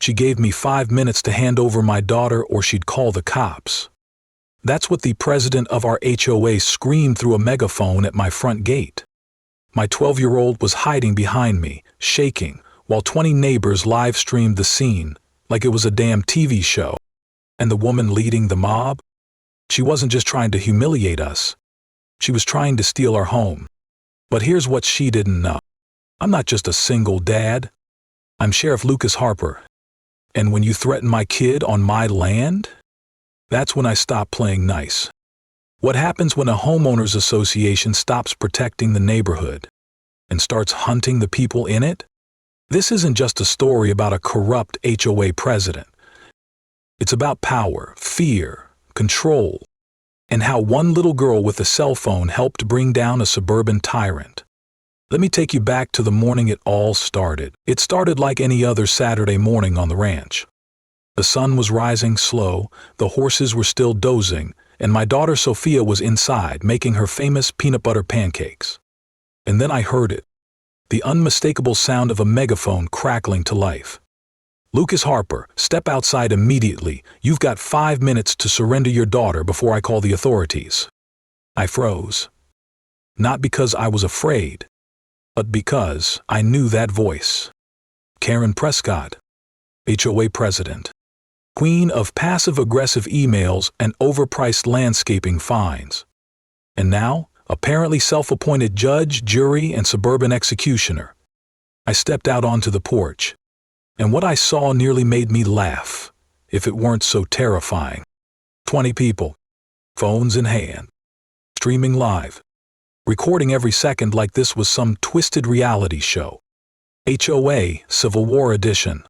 She gave me 5 minutes to hand over my daughter or she'd call the cops. That's what the president of our HOA screamed through a megaphone at my front gate. My 12-year-old was hiding behind me, shaking, while 20 neighbors live-streamed the scene like it was a damn TV show. And the woman leading the mob? She wasn't just trying to humiliate us. She was trying to steal our home. But here's what she didn't know. I'm not just a single dad. I'm Sheriff Lucas Harper. And when you threaten my kid on my land, that's when I stop playing nice. What happens when a homeowners association stops protecting the neighborhood and starts hunting the people in it? This isn't just a story about a corrupt HOA president. It's about power, fear, control, and how one little girl with a cell phone helped bring down a suburban tyrant. Let me take you back to the morning it all started. It started like any other Saturday morning on the ranch. The sun was rising slow, the horses were still dozing, and my daughter Sophia was inside making her famous peanut butter pancakes. And then I heard it. The unmistakable sound of a megaphone crackling to life. Lucas Harper, step outside immediately. You've got 5 minutes to surrender your daughter before I call the authorities. I froze. Not because I was afraid, but because I knew that voice. Karen Prescott, HOA president, queen of passive-aggressive emails and overpriced landscaping fines. And now, apparently self-appointed judge, jury, and suburban executioner. I stepped out onto the porch, and what I saw nearly made me laugh, if it weren't so terrifying. 20 people, phones in hand, streaming live, recording every second like this was some twisted reality show. HOA Civil War Edition.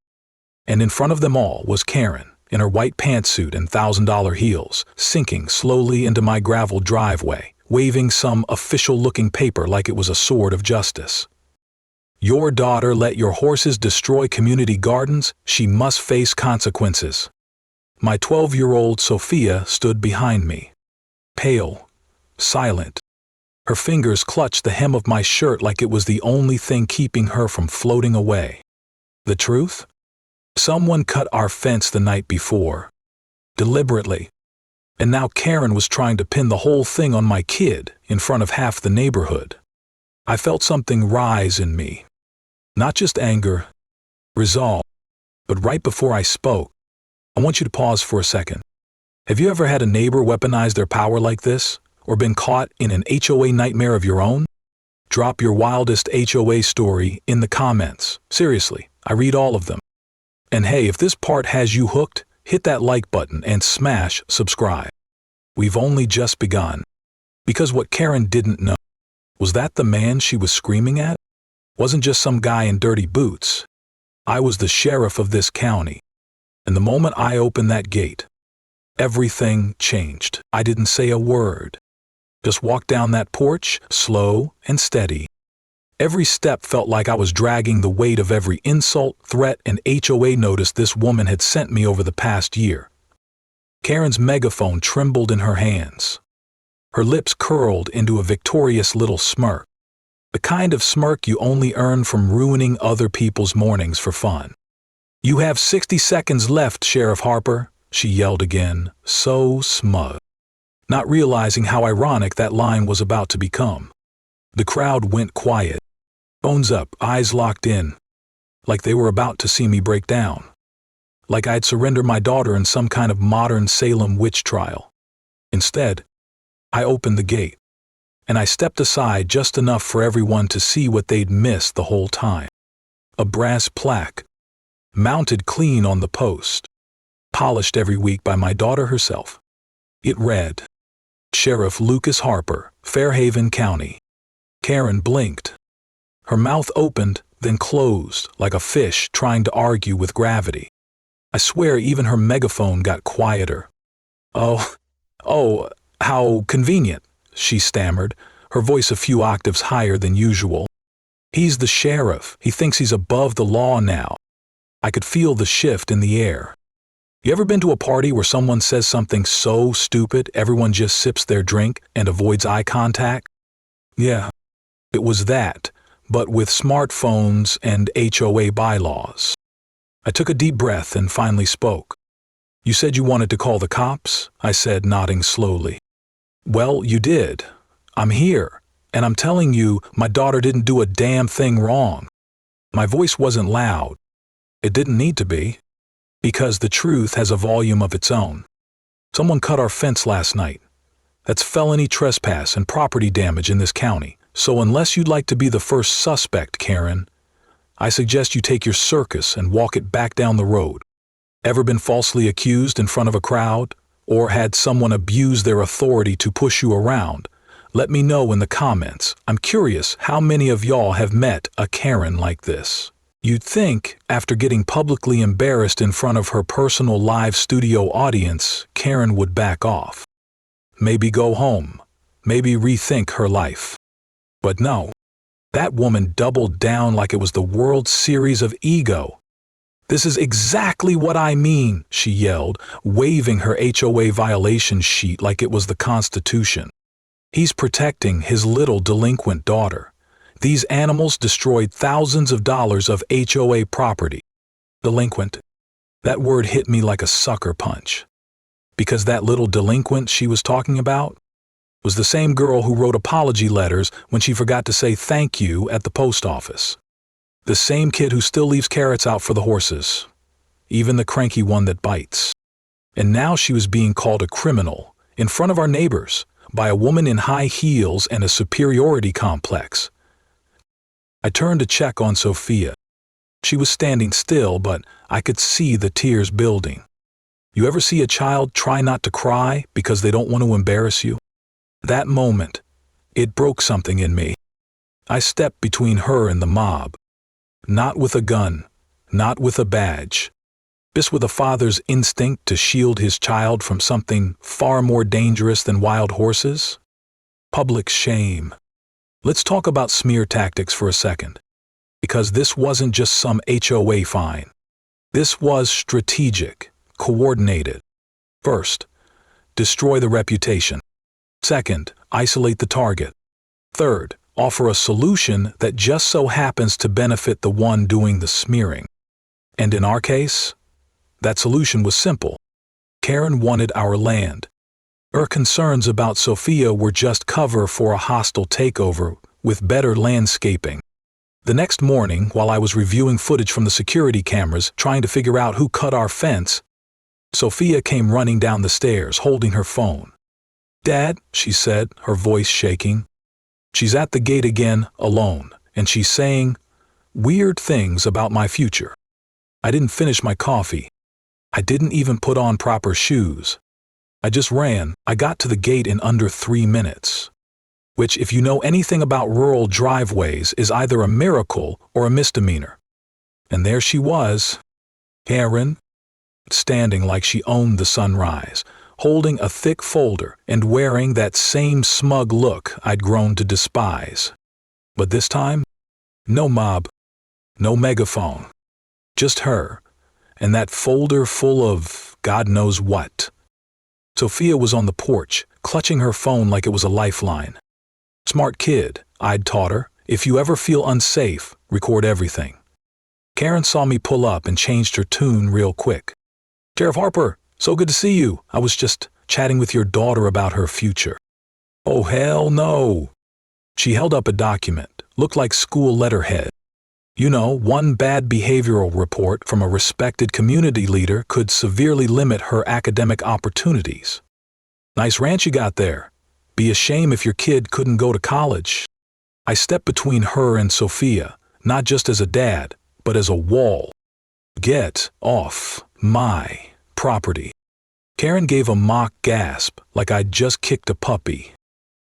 And in front of them all was Karen, in her white pantsuit and $1,000 heels, sinking slowly into my gravel driveway, waving some official-looking paper like it was a sword of justice. Your daughter let your horses destroy community gardens, she must face consequences. My 12-year-old Sophia stood behind me, pale, silent. Her fingers clutched the hem of my shirt like it was the only thing keeping her from floating away. The truth? Someone cut our fence the night before, deliberately. And now Karen was trying to pin the whole thing on my kid in front of half the neighborhood. I felt something rise in me. Not just anger, resolve. But right before I spoke, I want you to pause for a second. Have you ever had a neighbor weaponize their power like this? Or been caught in an HOA nightmare of your own? Drop your wildest HOA story in the comments. Seriously, I read all of them. And hey, if this part has you hooked, hit that like button and smash subscribe. We've only just begun. Because what Karen didn't know was that the man she was screaming at wasn't just some guy in dirty boots. I was the sheriff of this county. And the moment I opened that gate, everything changed. I didn't say a word. Just walked down that porch, slow and steady. Every step felt like I was dragging the weight of every insult, threat, and HOA notice this woman had sent me over the past year. Karen's megaphone trembled in her hands. Her lips curled into a victorious little smirk. The kind of smirk you only earn from ruining other people's mornings for fun. You have 60 seconds left, Sheriff Harper, she yelled again, so smug. Not realizing how ironic that line was about to become. The crowd went quiet. Phones up, eyes locked in. Like they were about to see me break down. Like I'd surrender my daughter in some kind of modern Salem witch trial. Instead, I opened the gate. And I stepped aside just enough for everyone to see what they'd missed the whole time. A brass plaque, mounted clean on the post, polished every week by my daughter herself. It read, Sheriff Lucas Harper, Fairhaven County. Karen blinked. Her mouth opened, then closed, like a fish trying to argue with gravity. I swear even her megaphone got quieter. Oh, how convenient, she stammered, her voice a few octaves higher than usual. He's the sheriff. He thinks he's above the law now. I could feel the shift in the air. You ever been to a party where someone says something so stupid everyone just sips their drink and avoids eye contact? Yeah, it was that, but with smartphones and HOA bylaws. I took a deep breath and finally spoke. "You said you wanted to call the cops?" I said, nodding slowly. "Well, you did. I'm here, and I'm telling you, my daughter didn't do a damn thing wrong." My voice wasn't loud. It didn't need to be, because the truth has a volume of its own. Someone cut our fence last night. That's felony trespass and property damage in this county. So unless you'd like to be the first suspect, Karen, I suggest you take your circus and walk it back down the road. Ever been falsely accused in front of a crowd? Or had someone abuse their authority to push you around? Let me know in the comments. I'm curious how many of y'all have met a Karen like this. You'd think, after getting publicly embarrassed in front of her personal live studio audience, Karen would back off. Maybe go home. Maybe rethink her life. But no. That woman doubled down like it was the World Series of Ego. "This is exactly what I mean," she yelled, waving her HOA violation sheet like it was the Constitution. "He's protecting his little delinquent daughter. These animals destroyed thousands of dollars of HOA property." Delinquent. That word hit me like a sucker punch. Because that little delinquent she was talking about was the same girl who wrote apology letters when she forgot to say thank you at the post office. The same kid who still leaves carrots out for the horses, even the cranky one that bites. And now she was being called a criminal in front of our neighbors by a woman in high heels and a superiority complex. I turned to check on Sophia. She was standing still, but I could see the tears building. You ever see a child try not to cry because they don't want to embarrass you? That moment, it broke something in me. I stepped between her and the mob. Not with a gun, not with a badge, just with a father's instinct to shield his child from something far more dangerous than wild horses. Public shame. Let's talk about smear tactics for a second. Because this wasn't just some HOA fine. This was strategic, coordinated. First, destroy the reputation. Second, isolate the target. Third, offer a solution that just so happens to benefit the one doing the smearing. And in our case, that solution was simple. Karen wanted our land. Her concerns about Sophia were just cover for a hostile takeover with better landscaping. The next morning, while I was reviewing footage from the security cameras trying to figure out who cut our fence, Sophia came running down the stairs holding her phone. "Dad," she said, her voice shaking. "She's at the gate again, alone, and she's saying weird things about my future." I didn't finish my coffee. I didn't even put on proper shoes. I just ran. I got to the gate in under 3 minutes. Which, if you know anything about rural driveways, is either a miracle or a misdemeanor. And there she was, Karen, standing like she owned the sunrise, holding a thick folder and wearing that same smug look I'd grown to despise. But this time, no mob, no megaphone, just her, and that folder full of God knows what. Sophia was on the porch, clutching her phone like it was a lifeline. "Smart kid," I'd taught her. "If you ever feel unsafe, record everything." Karen saw me pull up and changed her tune real quick. "Sheriff Harper, so good to see you. I was just chatting with your daughter about her future." "Oh, hell no." She held up a document, looked like school letterhead. You know, one bad behavioral report from a respected community leader could severely limit her academic opportunities. "Nice ranch you got there. Be a shame if your kid couldn't go to college." I stepped between her and Sophia, not just as a dad, but as a wall. "Get off my property." Karen gave a mock gasp, like I'd just kicked a puppy.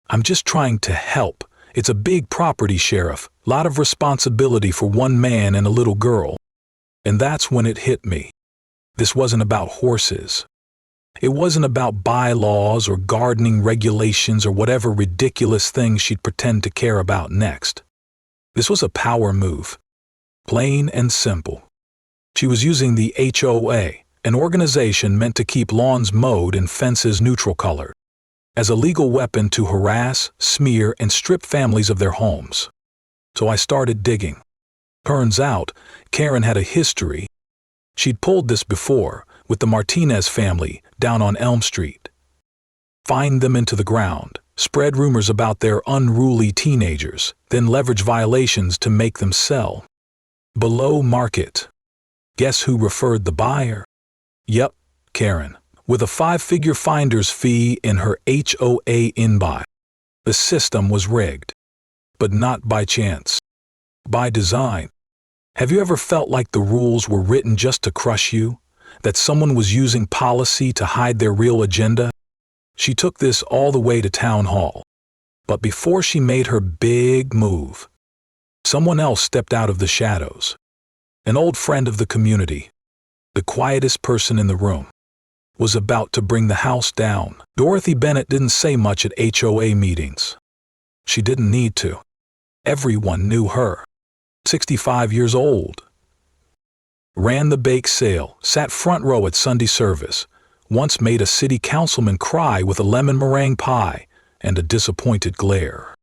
"I'm just trying to help. It's a big property, Sheriff. Lot of responsibility for one man and a little girl." And that's when it hit me. This wasn't about horses. It wasn't about bylaws or gardening regulations or whatever ridiculous thing she'd pretend to care about next. This was a power move. Plain and simple. She was using the HOA, an organization meant to keep lawns mowed and fences neutral colored, as a legal weapon to harass, smear, and strip families of their homes. So I started digging. Turns out, Karen had a history, She'd pulled this before, with the Martinez family down on Elm Street. Fine them into the ground, spread rumors about their unruly teenagers, then leverage violations to make them sell below market. Guess who referred the buyer? Yep, Karen, with a 5-figure finder's fee in her HOA inbuy. The system was rigged. But not by chance. By design. Have you ever felt like the rules were written just to crush you? That someone was using policy to hide their real agenda? She took this all the way to town hall. But before she made her big move, someone else stepped out of the shadows. An old friend of the community, the quietest person in the room, was about to bring the house down. Dorothy Bennett didn't say much at HOA meetings. She didn't need to. Everyone knew her. 65 years old. Ran the bake sale, sat front row at Sunday service, once made a city councilman cry with a lemon meringue pie and a disappointed glare.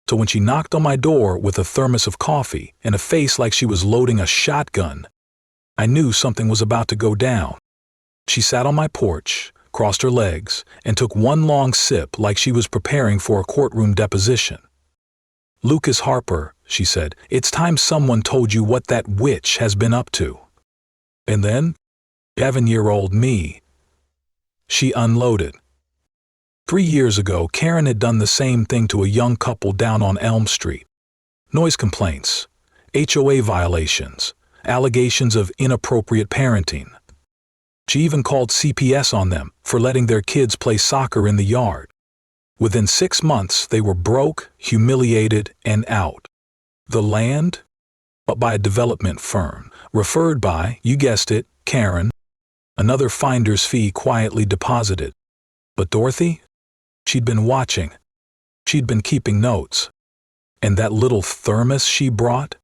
So when she knocked on my door with a thermos of coffee and a face like she was loading a shotgun, I knew something was about to go down. She sat on my porch, crossed her legs, and took one long sip like she was preparing for a courtroom deposition. "Lucas Harper," she said, "it's time someone told you what that witch has been up to." And then, 7-year-old me. She unloaded. 3 years ago, Karen had done the same thing to a young couple down on Elm Street. Noise complaints, HOA violations, allegations of inappropriate parenting. She even called CPS on them for letting their kids play soccer in the yard. Within 6 months, they were broke, humiliated, and out. The land? Bought by a development firm, referred by, you guessed it, Karen. Another finder's fee quietly deposited. But Dorothy? She'd been watching. She'd been keeping notes. And that little thermos she brought?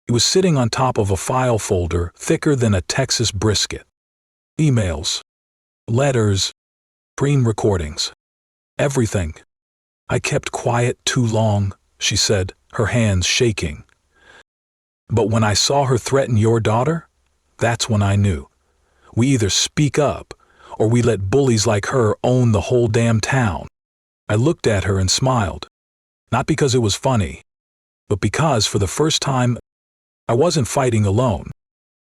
It was sitting on top of a file folder thicker than a Texas brisket. Emails, letters, screen recordings. Everything. "I kept quiet too long," she said, her hands shaking. "But when I saw her threaten your daughter, that's when I knew. We either speak up, or we let bullies like her own the whole damn town." I looked at her and smiled. Not because it was funny, but because for the first time, I wasn't fighting alone.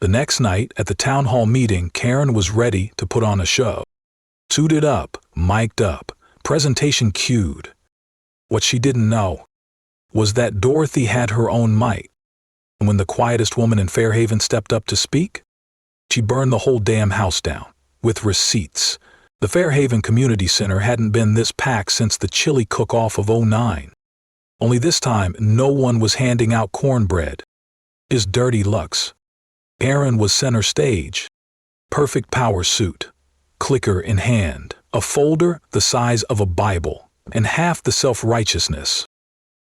The next night, at the town hall meeting, Karen was ready to put on a show. Suited up, mic'd up, presentation cued. What she didn't know was that Dorothy had her own mic. And when the quietest woman in Fairhaven stepped up to speak, she burned the whole damn house down, with receipts. The Fairhaven Community Center hadn't been this packed since the chili cook-off of '09. Only this time, no one was handing out cornbread. Just dirty looks. Karen was center stage. Perfect power suit. Clicker in hand. A folder the size of a Bible. And half the self-righteousness.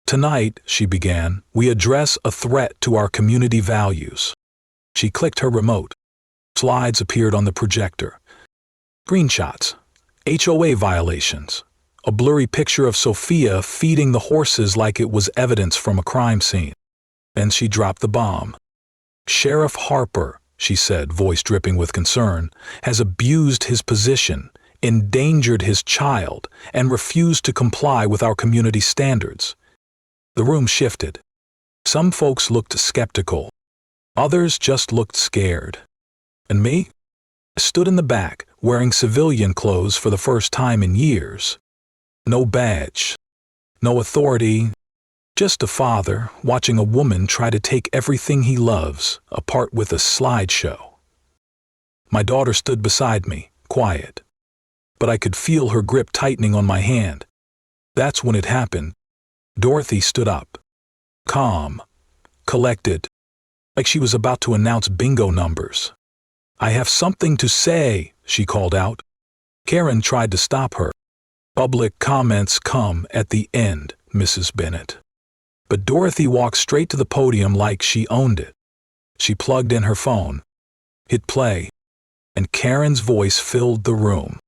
"Tonight," she began, "we address a threat to our community values." She clicked her remote. Slides appeared on the projector. Screenshots. HOA violations. A blurry picture of Sophia feeding the horses like it was evidence from a crime scene. Then she dropped the bomb. "Sheriff Harper," she said, voice dripping with concern, "has abused his position, endangered his child, and refused to comply with our community standards." The room shifted. Some folks looked skeptical. Others just looked scared. And me? I stood in the back, wearing civilian clothes for the first time in years. No badge. No authority. Just a father watching a woman try to take everything he loves apart with a slideshow. My daughter stood beside me, quiet. But I could feel her grip tightening on my hand. That's when it happened. Dorothy stood up. Calm. Collected. Like she was about to announce bingo numbers. "I have something to say," she called out. Karen tried to stop her. "Public comments come at the end, Mrs. Bennett." But Dorothy walked straight to the podium like she owned it. She plugged in her phone, hit play, and Karen's voice filled the room.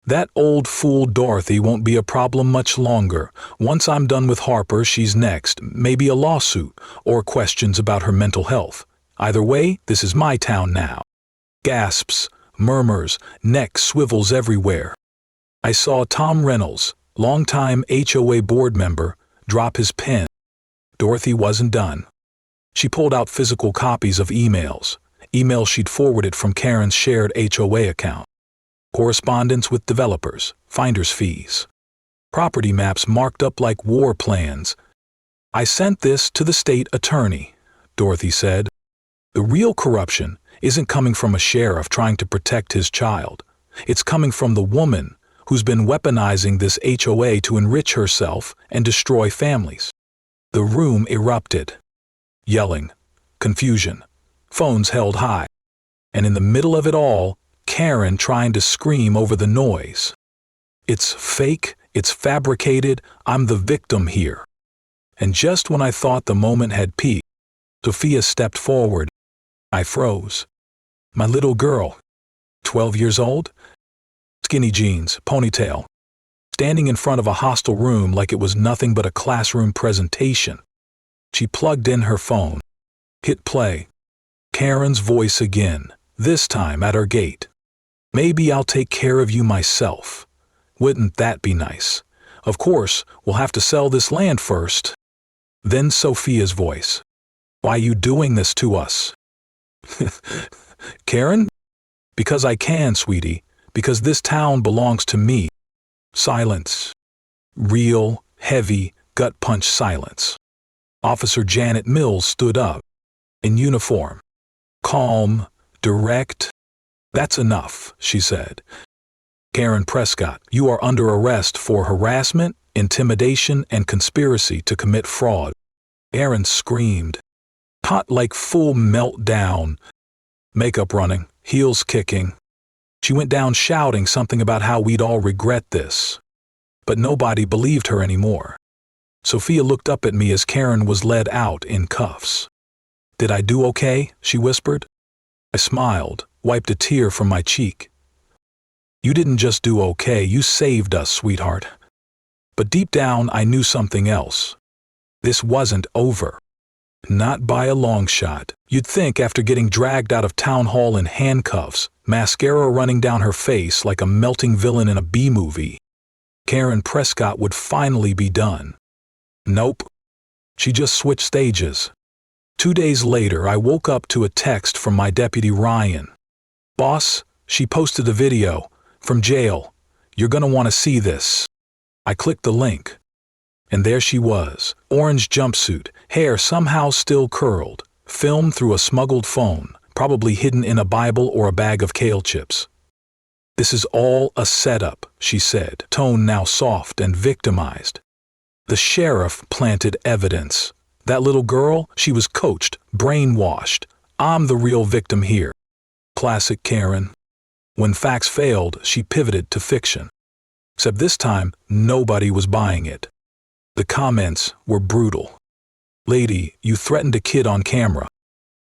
"That old fool Dorothy won't be a problem much longer. Once I'm done with Harper, she's next. Maybe a lawsuit or questions about her mental health. Either way, this is my town now. Gasps, murmurs, neck swivels everywhere. I saw Tom Reynolds, longtime HOA board member, drop his pen. Dorothy wasn't done. She pulled out physical copies of emails she'd forwarded from Karen's shared HOA account. Correspondence with developers, finder's fees. Property maps marked up like war plans. "I sent this to the state attorney," Dorothy said. "The real corruption isn't coming from a sheriff trying to protect his child. It's coming from the woman who's been weaponizing this HOA to enrich herself and destroy families." The room erupted. Yelling, confusion, phones held high. And in the middle of it all, Karen trying to scream over the noise. "It's fake, it's fabricated, I'm the victim here." And just when I thought the moment had peaked, Sophia stepped forward. I froze. My little girl, 12 years old, skinny jeans, ponytail, standing in front of a hostile room like it was nothing but a classroom presentation. She plugged in her phone, hit play. Karen's voice again, this time at her gate. "Maybe I'll take care of you myself. Wouldn't that be nice? Of course, we'll have to sell this land first." Then Sophia's voice. "Why you doing this to us?" "Karen? Because I can, sweetie. Because this town belongs to me." Silence. Real, heavy, gut-punch silence. Officer Janet Mills stood up. In uniform. Calm, direct. "That's enough," she said. "Karen Prescott, you are under arrest for harassment, intimidation, and conspiracy to commit fraud." Karen screamed. Hot like full meltdown. Makeup running, heels kicking. She went down shouting something about how we'd all regret this. But nobody believed her anymore. Sophia looked up at me as Karen was led out in cuffs. "Did I do okay?" she whispered. I smiled, wiped a tear from my cheek. "You didn't just do okay, you saved us, sweetheart." But deep down I knew something else. This wasn't over. Not by a long shot. You'd think after getting dragged out of town hall in handcuffs, mascara running down her face like a melting villain in a B-movie, Karen Prescott would finally be done. Nope. She just switched stages. 2 days later, I woke up to a text from my deputy Ryan. "Boss, she posted a video from jail. You're gonna want to see this." I clicked the link. And there she was, orange jumpsuit, hair somehow still curled, filmed through a smuggled phone, probably hidden in a Bible or a bag of kale chips. "This is all a setup," she said, tone now soft and victimized. "The sheriff planted evidence. That little girl, she was coached, brainwashed. I'm the real victim here." Classic Karen. When facts failed, she pivoted to fiction. Except this time, nobody was buying it. The comments were brutal. "Lady, you threatened a kid on camera.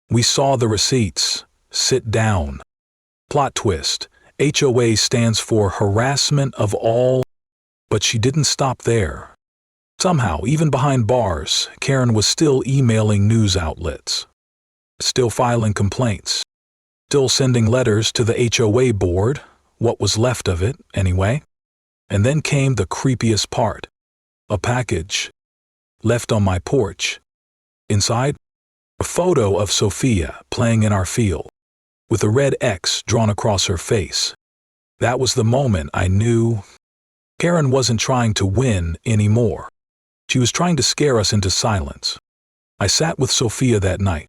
We saw the receipts. Sit down." Plot twist. HOA stands for harassment of all. But she didn't stop there. Somehow, even behind bars, Karen was still emailing news outlets. Still filing complaints. Still sending letters to the HOA board, what was left of it, anyway. And then came the creepiest part. A package. Left on my porch. Inside, a photo of Sophia playing in our field, with a red X drawn across her face. That was the moment I knew Karen wasn't trying to win anymore. She was trying to scare us into silence. I sat with Sophia that night.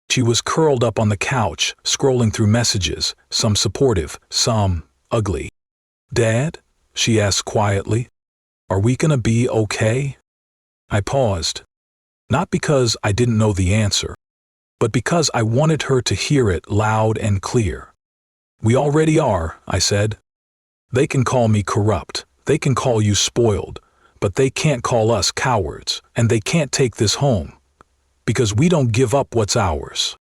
She was curled up on the couch, scrolling through messages, some supportive, some ugly. "Dad?" she asked quietly. "Are we gonna be okay?" I paused. Not because I didn't know the answer, but because I wanted her to hear it loud and clear. "We already are," I said. "They can call me corrupt, they can call you spoiled, but they can't call us cowards, and they can't take this home. Because we don't give up what's ours."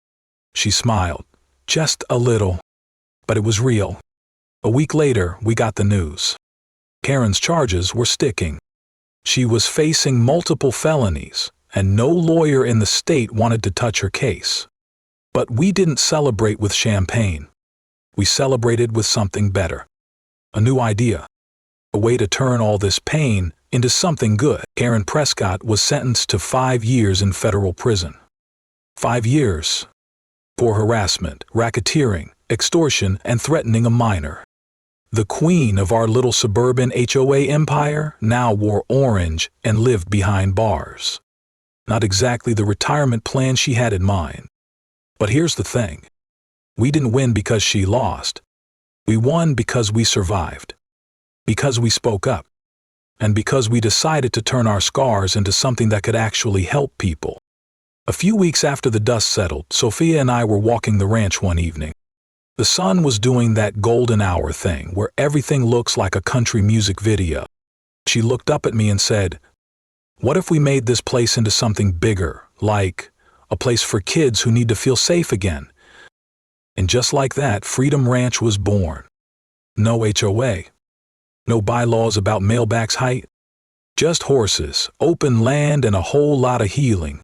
She smiled, just a little, but it was real. A week later, we got the news. Karen's charges were sticking. She was facing multiple felonies, and no lawyer in the state wanted to touch her case. But we didn't celebrate with champagne. We celebrated with something better. A new idea. A way to turn all this pain into something good. Karen Prescott was sentenced to 5 years in federal prison. 5 years. For harassment, racketeering, extortion, and threatening a minor. The queen of our little suburban HOA empire now wore orange and lived behind bars. Not exactly the retirement plan she had in mind. But here's the thing. We didn't win because she lost. We won because we survived. Because we spoke up. And because we decided to turn our scars into something that could actually help people. A few weeks after the dust settled, Sophia and I were walking the ranch one evening. The sun was doing that golden hour thing where everything looks like a country music video. She looked up at me and said, "What if we made this place into something bigger, like a place for kids who need to feel safe again?" And just like that, Freedom Ranch was born. No HOA. No bylaws about mailbox height. Just horses, open land, and a whole lot of healing.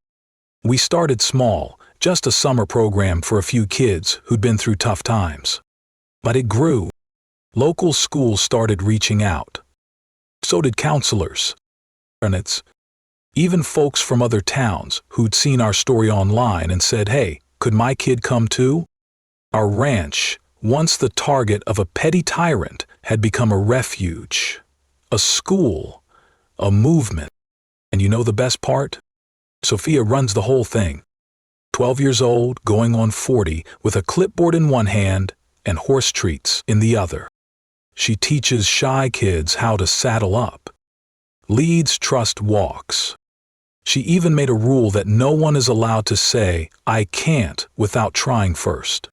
We started small, just a summer program for a few kids who'd been through tough times. But it grew. Local schools started reaching out. So did counselors. And even folks from other towns who'd seen our story online and said, "Hey, could my kid come too?" Our ranch, once the target of a petty tyrant, had become a refuge, a school, a movement. And you know the best part? Sophia runs the whole thing. 12 years old, going on 40, with a clipboard in one hand and horse treats in the other. She teaches shy kids how to saddle up. Leads trust walks. She even made a rule that no one is allowed to say, "I can't," without trying first.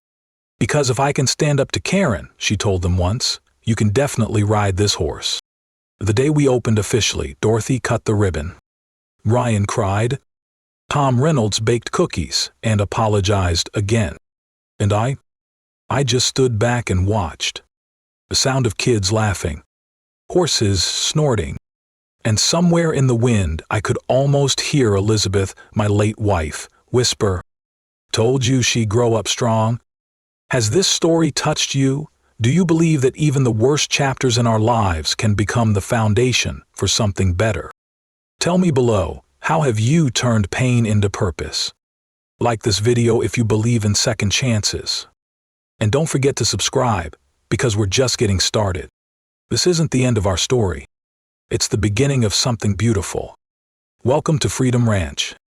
"Because if I can stand up to Karen," she told them once, "you can definitely ride this horse." The day we opened officially, Dorothy cut the ribbon. Ryan cried. Tom Reynolds baked cookies and apologized again. And I just stood back and watched. The sound of kids laughing, horses snorting, and somewhere in the wind I could almost hear Elizabeth, my late wife, whisper, "Told you she'd grow up strong." Has this story touched you? Do you believe that even the worst chapters in our lives can become the foundation for something better? Tell me below, how have you turned pain into purpose? Like this video if you believe in second chances. And don't forget to subscribe, because we're just getting started. This isn't the end of our story. It's the beginning of something beautiful. Welcome to Freedom Ranch.